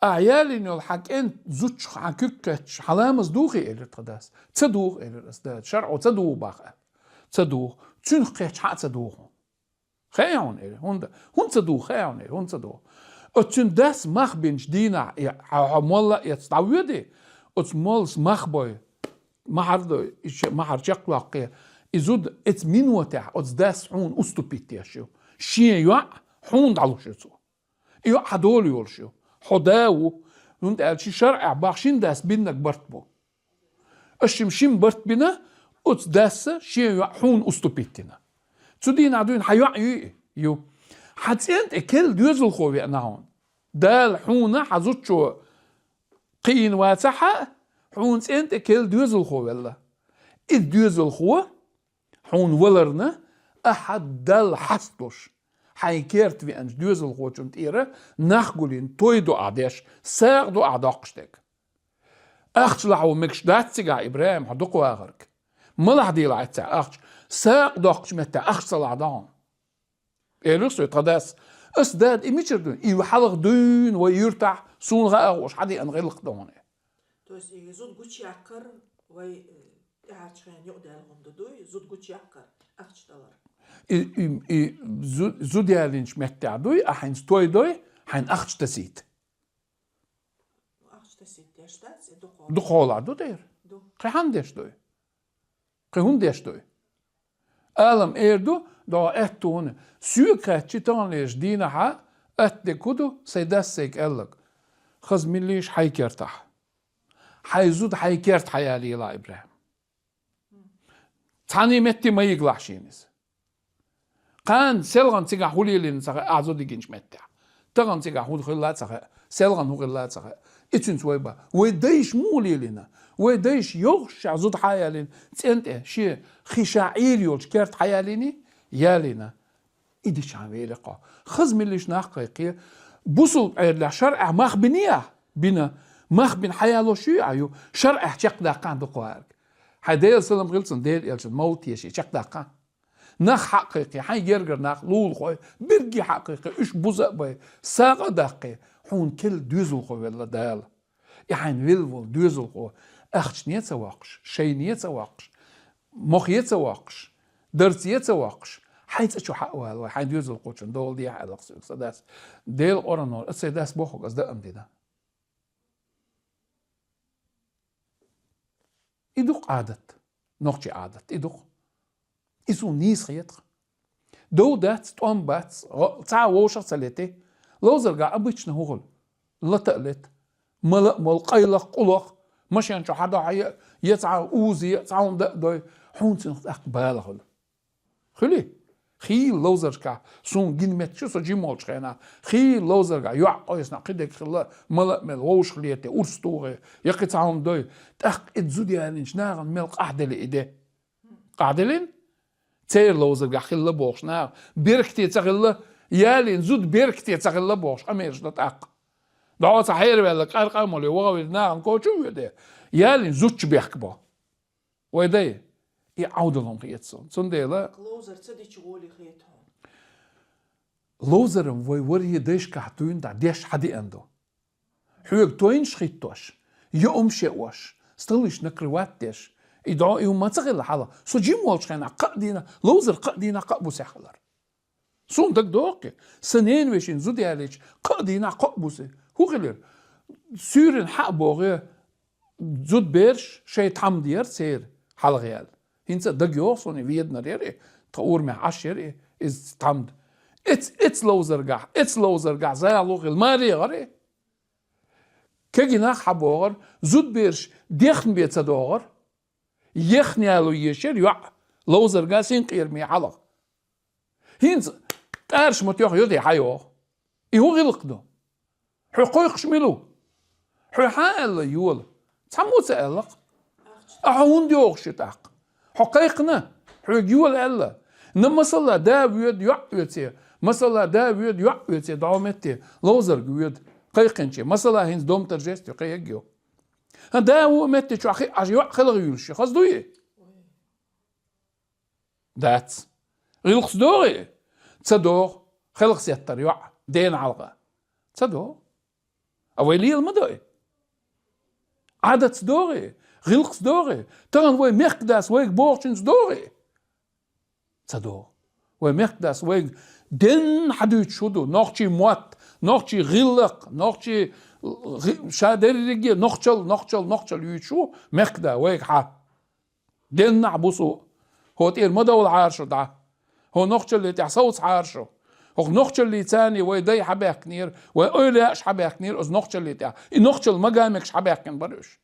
أعيالي نول حكين زوج حكيكتش حلامز دوخي إلر تقداس تدوخ إلر أسداد شرعو تدوخ باقى تدوخ تنخيش حق تدوخون خيعون إلر هون تدوخ خيعون إلر هون تدوخ أتن داس مخ بينش دينا عمولا يتعودي أتمولس مخ بوي محر شقلاقية إزود إت مين وتاح أتداس حون أستوبيتيا شو شين يوع حون دعلو شو يوع حدول يول شو حداو نونت قال شي شرع باخشين داس بينك برتبو الشمشين برت بنا أتداس شين يوع حون أستوبيتنا تدين عدوين حيوع يو حتسينت اكل ديوزل خوي انا هون دال حونه حزوتشو قين واسحه حون سنت اكل ديوزل خوي الله الديوزل خو حون ولرنا احد دال حستوش حيكيرت في انج ديوزل خو تشمت ايره نخقولين تويدو عداش ساغدو عداقشتك اختش لعو مكش داتسيغا ابراهيم حدقو اغرك ملح دي لعتا اختش ساغدو اختش متى اختش العدان إيرسو يتقداس أسداد إميشردون إيو حلق دون ويرتاح سون غاوش حدي أن غلق دونه توس زود قوش يعكر وي يعرشين يقدالهم دوي زود قوش يعكر أختش دلار زود يالينش متع دوي أحين ستوي دوي حين أختش تسيت أختش تسيت ديشتاس دخول دو دير قيحان ديش دوي قيهون ديش دوي ألم إيردو دو أتون سيوكا تشيطان ليش دينها أتدكودو سيداسيك ألك خز مليش حيكيرتح حيزود حيكيرت حيالي لا إبراهيم تاني متي ما يقلعشينيز قان سلغن تيغا حولي لين أعزو دي جنش متع تغن تيجا هو خلات صح سلغن هو خلات صح إتشن سويبا ويديش مولي لنا ويديش يغش عزود حيالين تنت شيء خشاعير يولش كرت حياليني يالينا إيديش عميلقة خز مليش نحقيقية بوصل على شرع مخ بنيه بنا مخ بن حيالو شو عيو شرع شق دقان دقوارك حديل سلم غلسن ديل يلشن موت يشي شق دقان نخ حقيقي حي يرجر نخ لول خوي برجي حقيقي إيش بوزق باي ساق دقي حون كل دوزل خوي ولا دال يعني ويلفول دوزل خوي أخش نيت سواقش شي نيت سواقش مخ يت سواقش درس يت سواقش حيث شو حقه هذا حين دوزل قوتشن دول دي حلق سداس ديل أورانول السداس بوخك أصدق أم دينا إدوق عادت نوختي عادت إدوق إسو نيس خيطر دو دات توم بات تاع ووشر سالتي لو زرقا أبيتش نهوغل لا تقلت مل قيلق قلق مش يعني شو حدا يتعا أوزي يتعاون دوي حون سنخت أقبالغل خلي خيل لو زرقا سون جين متشو سو جيمول شخينا خيل لو زرقا يوع يسنا قدك خلا مل ووش خليتي أرستوغي يقي تعاون دوي تأق إتزودي يعني شناغن ملق أحدل إيدي قاعدلين تير لو زرقا خلا بوش ناغ بيركتي تغلا يالين زود بيركتي تغلا بوش أميرش نتأق دعوة صحير بالك أرقام اللي وغوي ناغن كوشو يدي يالين زودش بيحكبو ويدي يعود لهم خيتسون سنديلا لوزر تديش غولي خيتهم لوزرم وري ديش كحتوين دا ديش حدي اندو حويق توين شخيتوش يوم شئوش ستليش نكروات ديش إدعو يوم ما تغير الحالة سو جيم والش خينا قادينا لوزر قادينا قابو سيخلر سون دك دوكي سنين ويشين زودي عليش قادينا قابو سي هو غير سيرن حق بوغي زود بيرش شي تحم دير سير حال غيال هنسا دك يوصوني ويدنا ريري تقور مع عشر إز تحمد اتس لوزر قع زي لوغ الماري غري كجي ناخ حبوغر زود بيرش ديخن بيتsa دوغر يخني علو يشير يوع لوزر قع سين قير مي حلق هينز تارش متيوخ يودي حيوغ إيهو غلق دو حقوق شميلو حقال يول تسمو تسألق أحون ديوغ شتاق حقيقنا حق يول ألا نمسلا دا ويد يعوتي مثلا دا ويد يعوتي دعومتي لوزر ويد قيقنشي مثلا هنز دوم ترجستي قيقيو دا هو متي شو أخي أجيو خلق يولشي خصدوي دات غيلق صدوري تصدور خلق سيطر يوع دين علقة تصدور أولي المدوي عادة صدوري غيلق صدوري ترى وي مقداس وي بورشن صدوري تصدور وي مقداس وي دين حدود شدو نوخشي موات نوخشي غيلق نوخشي شادري رجي نوخشل يشو مقدا وي حا دين نعبسو هو تير مدو العارشو دا هو نوخشل اللي تعصوص عارشو هو نوخشل اللي تاني ويدي حباك نير ويقوليش حباك نير از نوخشل اللي تاع نوخشل مقامكش حباك نبرش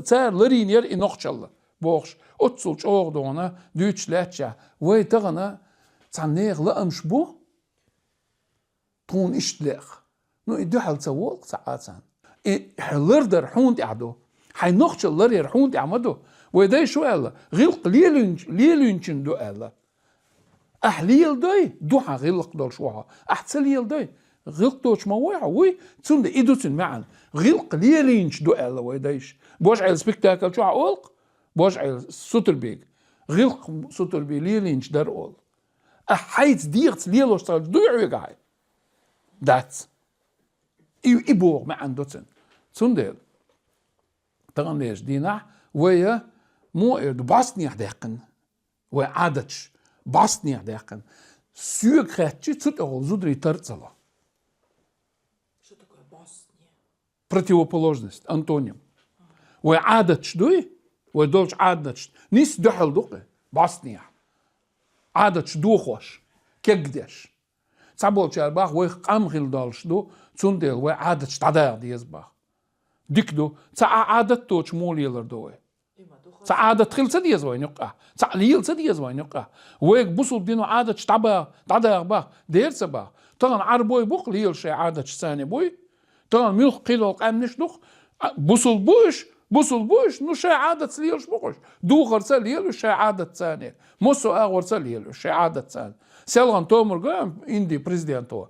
تار لرينير نوخشل بوخش اتسولش اوغدونا دوتش لاتشا وي تغنا تعنيغ لأمش بو تون اشتلاق نو إدو حال تسوق ساعاتان حلردر حوند اعدو حي نوخش اللر حوند اعمدو ويداي شو قال غلق ليلونشن دو قال أحليل دوي دوحا غلق دول شوها أحتسليل دوي غلق دوش مويعة وي تسون دا إدو تسون معن غلق ليلونش دو قال ويدايش بوش عيل سبيكتاكل شوها أولق بوش عيل سوتربيك غلق سوتربي ليلونش در أول أحيت ديرت ليلوش تاج دو يعوي دات إبوغ ما عنده تسندل تغن ليش دينا ويا مو باستني حداقن وعادتش باستني حداقن سيوكراتشي تسوتغل زودري ترцала Что такое басня? противоположность антоним وعادتش دوي ودولش عادتش نيس دحل دوقي باستني عادتش دوخوش كقدش تعبول شارباخ ويقام غيل دالش دو تسندل وعادتش تعداغ ديزباخ ديكدو تاع عادت توش مول يلر دوي تاع عادت خيل سديز وين يقع تاع ليل سديز وين يقع ويك بوصل دينو عادت تعبا تعداغ باخ دير سبا طبعا عربوي بوق ليل شي عادة ثاني بوي طبعا ملخ قيلو قامنش دوخ بوصل بوش نو شي عادة ليلش بوقش دو غرسة ليل شي عادة ثانية موسو غرسة ليل شي عادة ثانية سيلغان تومر قام اندي بريزيدنتو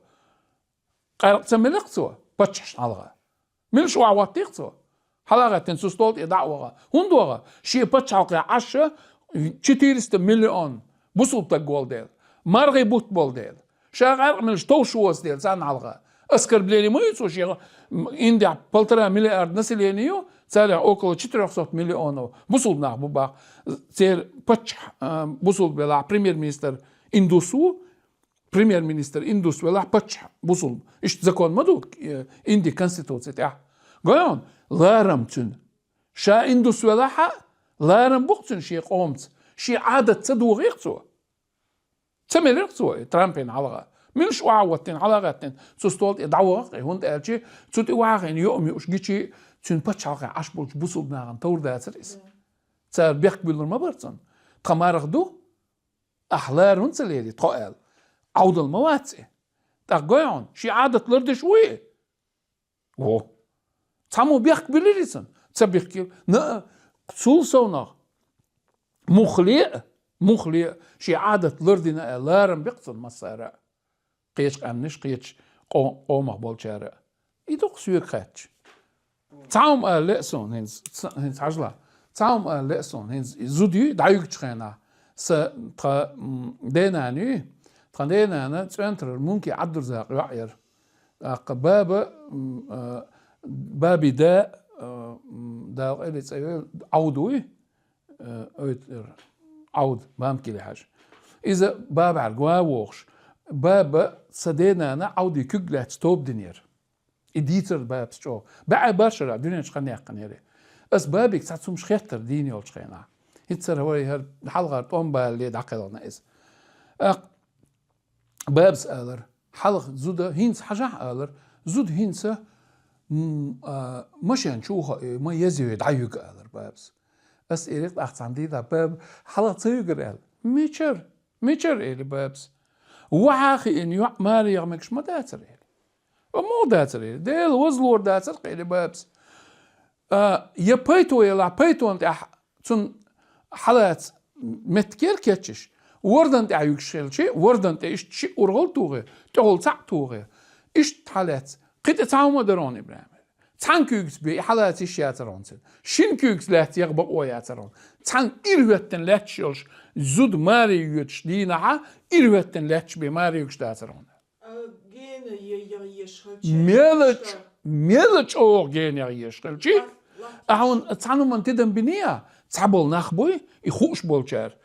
قال تملقتو باتش حلقة ملش وعواتيقتو حلقة تنسوستولت إدعوغا هندوغا شي باتش حلقة 400 مليون بوصل تقول ديل مارغي بوت بول ديل شاغر ملش توشوز ديل سان حلقة أسكر بليني ما يتسو شي إندي 1,5 مليار населению целя около 400 миллионов бусул нах бубах цер пач бусул бела премьер-министр индус бела пач бусул иш закон маду инди конституция тя гон ларам тун ша индус бела ха ларам бухтун ши قومت شي عادة تدو غيرتو تملرتو ترامبين على مش وعوتين علاقتين تستولت دعوة هند أرجع تود واقعين يوم يوشجيشي تون بتشاقة عشبوش بوصل ناعم تور داتريس صار بيحكي ما برتون تمارق دو أحلار ونسليدي طائل عود المواتي تقولون شي عادة لرد شوي تامو بيحكي بليريسن تبيحكي نا سولسونا مخليق شي عادة لردنا لارم بيقتل مسارة قيش قامنش قيش قومه بولشارة يدوق سوير خاتش تعاوم لأسون هنز عجلة تعاوم لأسون هنز زودي دعيق تخينا ديناني تخندينانا تسنتر ممكن عدر زاق يعير بابي دا قلت عودوي عود بامكي لحاج إذا باب عرقوا ووخش باب صدينا عودي كجلات ستوب دنير إديتر باب شو بقى باشر الدنيا شخني قنيري أس بابك ساتسوم شخيتر ديني ولا شخينا هتسر هو الحلقة طوم باللي دعقلنا إز بابس قالر حلقة زود هينس حاجة قالر زود هينس مشان شوها ما يزيد عيق قالر بابس أس إيريت أحسن دي ده باب حلقة تيجر قال ميشر إلي بابس وعاخي إن يع ماري يعمكش ما داتر إلي ومو داتر إلي ديل وزلور داتر إلي بابس يبيتو يلا بيتو أنت تون حالات متكير كتشش وردن تعيق شيء وردن تعيش شيء ورغلتوغي تقول تعتوغي إيش حالات قد تعاوم درون إبراهيم تان كيكس بي حالات إيش ياترون شين كيكس لات يغبق وياترون تان إروتن لاتشلش زود ماري يوتش دينها إروتن لاتش بي ماري يوتش داترون ميلش أو جين يشغل شيء أهون تانو من تدم بنيا تعبل نخبوي يخوش بولشار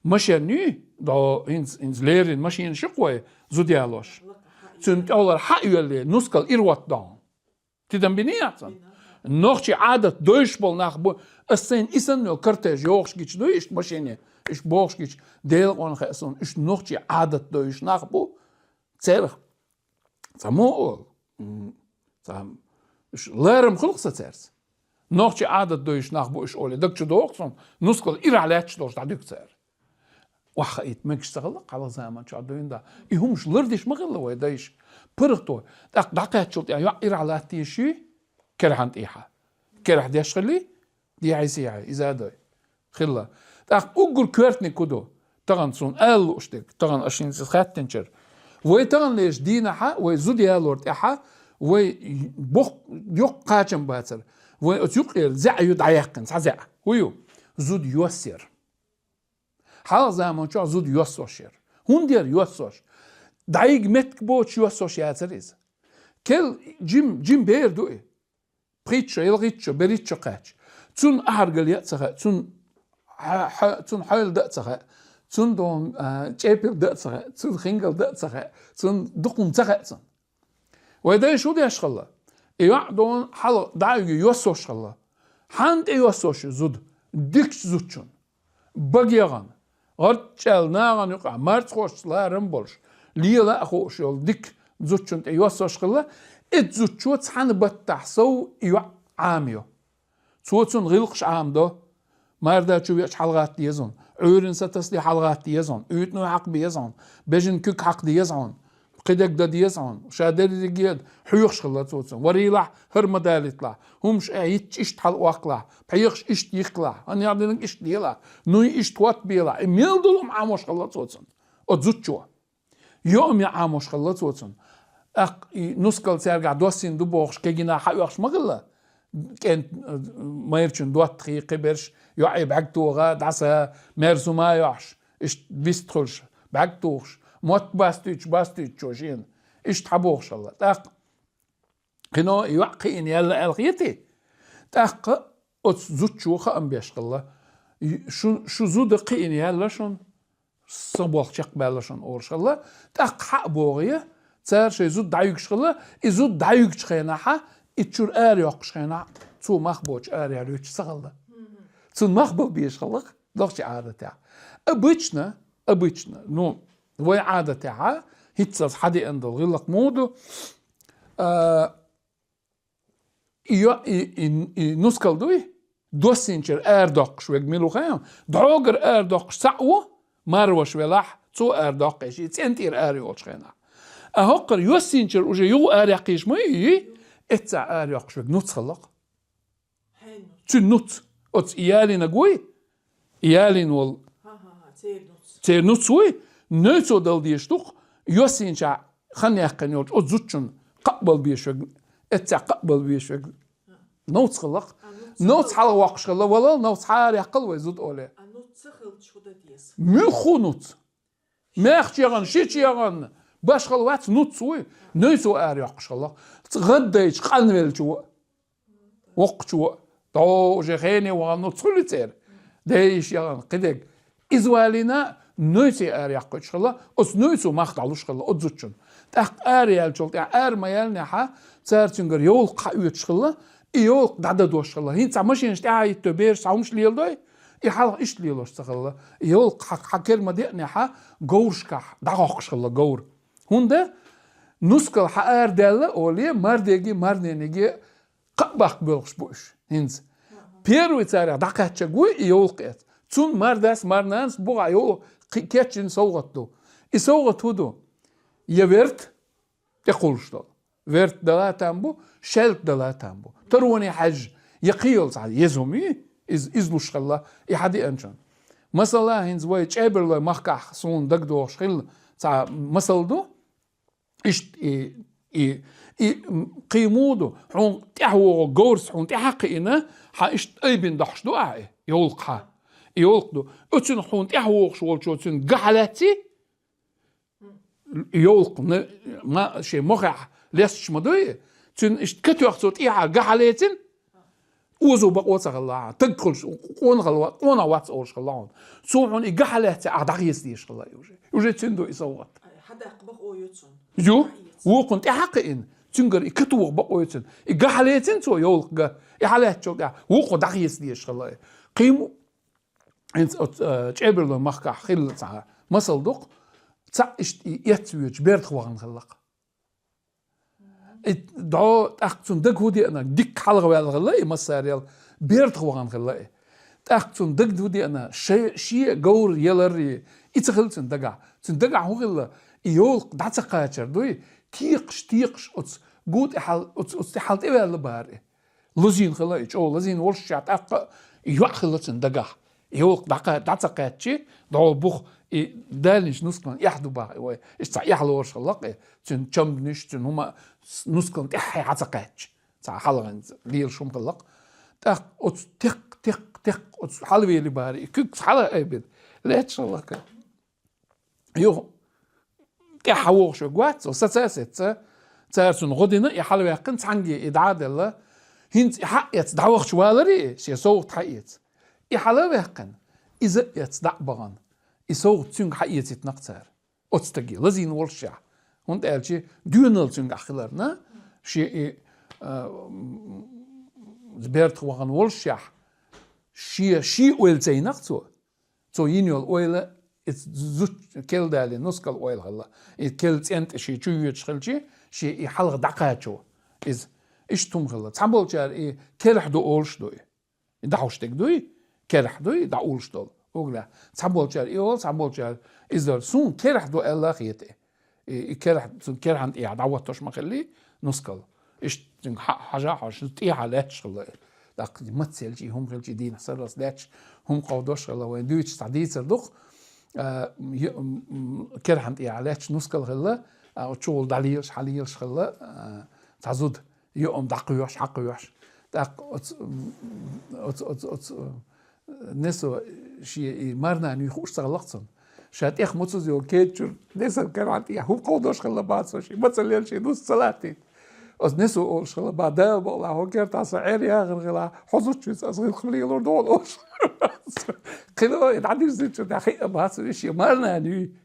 ماشيني دا إنز ليرين ماشين شقوي زوديالوش تنت أول حقيقة نسكال إروت دان تدم بنياتن نوخشي عادة دوش بول نخبوي السين إسن نو كرتاج يوخش جيش دوي إش ماشيني إش بوخش جيش ديل قون خيسون إش نوخشي عادة دوش نخبو تسيرخ تمو تام إش لارم خلقسة تسيرس نوخشي عادة دوش نخبو إش أولي دكتش دوخسون نسكال إرعلاتش دوش تعديك تسير وحقيت ماكش تغلق على زمان شعدوين دا يهمش لردش مغلة ويدايش برغتو دقات شلط يعني يعير على تيشي كرهان إيحا كره ديش خلي دي عيسيعي إذا دوي خلا أقول كوارتني كدو طغن سون قالو اشتك طغن أشين سخات تنشر وي طغن ليش دينا حا وي زودي هالورد إيحا وي بوخ يوق قاچم باتر وي أتيوق زع يدعيقن زع ويو زود يوسر حال زمان شو زود يوسوشير هندير يوسوش دايق متك بوش يوسوش ياتريز كل جيم بير دوي بريتشو يلغيتشو بريتشو قاتش تون أهرقل يأتسخ تون حول دأتسخ تون دون جيبل دأتسخ تون خنقل دأتسخ تون دقم تخأتسن ويدا شو دي أشغل إيوع دون حال دايق يوسوش الله حاند يوسوش زود ديكش زودشون بقيغان غرتشال ناغن يقع مارت خوش لا رمبولش ليلا خوش يول ديك زوتشون يوسوش خلا ات زوتشو تحن بتحسو يوع عاميو صوتون غلقش عام دو ماردا شو يش حلقات ديزون عورن ستسلي حلقات ديزون اوتنو حق بيزون بجن كوك حق ديزون قدك دا ديسعون شادر رجيد حيوخش خلات صوتسن وريلع هرم دالتلا همش ايت اشت حل واقلا بيخش اشت يخلا ان يعدنك اشت ديلا نوي اشت وات بيلا ميل دولم عاموش خلات صوتسن اتزوتشوا يوم يا عاموش خلات صوتسن اق نسكل سيرجع دوسين دوبوخش كيجينا حيوخش مغلا كان ما يرچن دوات خي قبرش يعيب عقتوغا دعسا ميرزو ما يعش اشت بيستخلش بعقتوغش موت باستيتش وشين ايش تحبوخش الله تاق قنو يوقي ان يلا الغيتي تاق زوتشوخ ام بيش الله شو زود قين يلا شون صبوخ شق بالشون اورش الله تاق حق بوغيه تار شي زود دايوكش الله زود دايوكش خيناها اتشور ار يوقش خينا تو مخبوش ار يالوش سغله تو مخبو بيش الله دوخش عاده تاع ابيتشنا نو وي عادة تاعها هيتساز حدي اندل غلق مودو نسكال دوي دوسينشر اردوقش ويجميلو خيام دعوغر اردوقش سعوه مروش ولاح تو اردوقش يتسنتير اريولش خينا اهوقر يوسينشر وجي يو اريقيش مي اتسع اريقش ويجنوت خلق تنوت ات ايالين اقوي ايالين وال تير نوت وي نوتو دل ديشتوق يوسينشا خلني يحقن يولج أتزوجن قبل بيشوق اتسع قبل بيشوق نوت خلق نوت حال واقش خلا ولا نوت حال يقل ويزود أولي نوت سخل شو ده ديس مخو نوت ماخش يغن شيش يغن باش خلوات نوت سوي نوتو آر يقش خلا غديش قنول شو وقت شو تو جخيني وغنوت سخل تير دايش يغن قدك إزوالينا نوتي يقش خلا أس نوتو ماخد علوش خلا أتزوجن تاق يال شغل تاع ما يالنحا تارتنجر يول قايوش خلا يول دعدا دوش خلا هين تعمشين تاع يتبير ساومش ليل دوي يحال إيش ليلوش خلا يول حكر ما دينحا غورشكا داقش خلا غور هوندا نسكل حار دالا أولي مرديجي مردينيجي قبق بلش بوش هينز بيرو تاريخ داقاتش قوي يول قيت تون مرداس مرنانس بوغا يول كيتشن صوغتو يصوغتو يبرت يقولش ورت دلا تامبو شلت دلا تامبو تروني حج يقيل صعد يزومي إزلوش خلا يحدي أنشان مثلا هنز وي تشابر له مخكح صون دقدو شخل صع مثل إشت قيمودو حون تحو جورس حون تحقينا حإشت أيبن دحش دعاء يولقها يولقدو أتن حون تحو شوال شو أتن جحلاتي يولق ما شيء مخح ليش مدوي تن إشت كتوخ صوت إيها جحلاتين وزو بقوة الله تدخل قون غلوا قون واتس أورش خلاون سوون إجحلاتي أعدقيس ديش خلا يوجي تندو يسوات حدا يقبق أو يتسون جو وكنت حقين تنقر يكتوق بقويتن يجحلاتين تو يولق يحلات شو ده وقو دقيس ديش خلا قيمو انت تشابر له مخكح خل تاع مصل دق تاع يتوج بيرت خوان خلق دعو تاختون دق هودي انا ديك حلقه والغلا مساريل بيرت خوان خلا تاختون دق هودي انا شي غور يلري يتخلتن دقع تندقع هو غلا يولق داتقاتر دوي تيقش اتس قوت حال اتس حالت ايه الباري لزين خلا او لزين ورش تاق يخلتن دقع يولق داتقاتشي دعو بوخ دالنش نسكن يحدو باقي وي استع يحلو ورش خلق تن تشمبنش تن هما نسكن تحي عتقاتش تاع حلغن ليل شوم خلق تاق اتس تق اتس حلوي اللي باري كيك حلقه ايبد لا تشلق يو كحوغ شو قوات وستاسات تارسون غدنا يحلو يقن تعنجي إدعاد الله هنت حقيت دعوغ شوالري شي صوت حقيت يحلو يقن إذا يتدع بغان يصوت تنج حقيت يتنقتار أتستقي لزين ورشع هنت قال شي دونال تنج أخلرنا شي زبيرت وغان ورشع شي ويل تينقتو تو ينيول ويل زوت كل دالي نسكال اويل هلا كل انت شي شو تشخلشي شي يحلق دقاتشو از اشتم هلا تعمل جار كرح دو اولش دوي دعوش تك دوي كرح دوي دعولش دول اوغلا تعمل جار اول تعمل جار از سون كرح دو الله خيته كرهن عدوتش مخلي نسكل إيش حاجة على شغل داك ما تسالجي هم غير دين سرس داتش هم قودوش الله وين دوتش تعديل سردخ كرهن على نسكل غلا أو تشول داليرش حاليرش غلا تعزود يوم دقيوش حقيوش داك نسو شي مرنا نو خوش تغلقتن شات إخ متصل كيتشر نسو كان عندي هم قودوش غلا بعد شي ما تسالش نص صلاتي از نسو اول شغل بعدا والله هو كير تاع سعير يا غير حظوظ شو صغير خلي لور دول قالوا عندي زيت دقيقه بس شي مرنا نو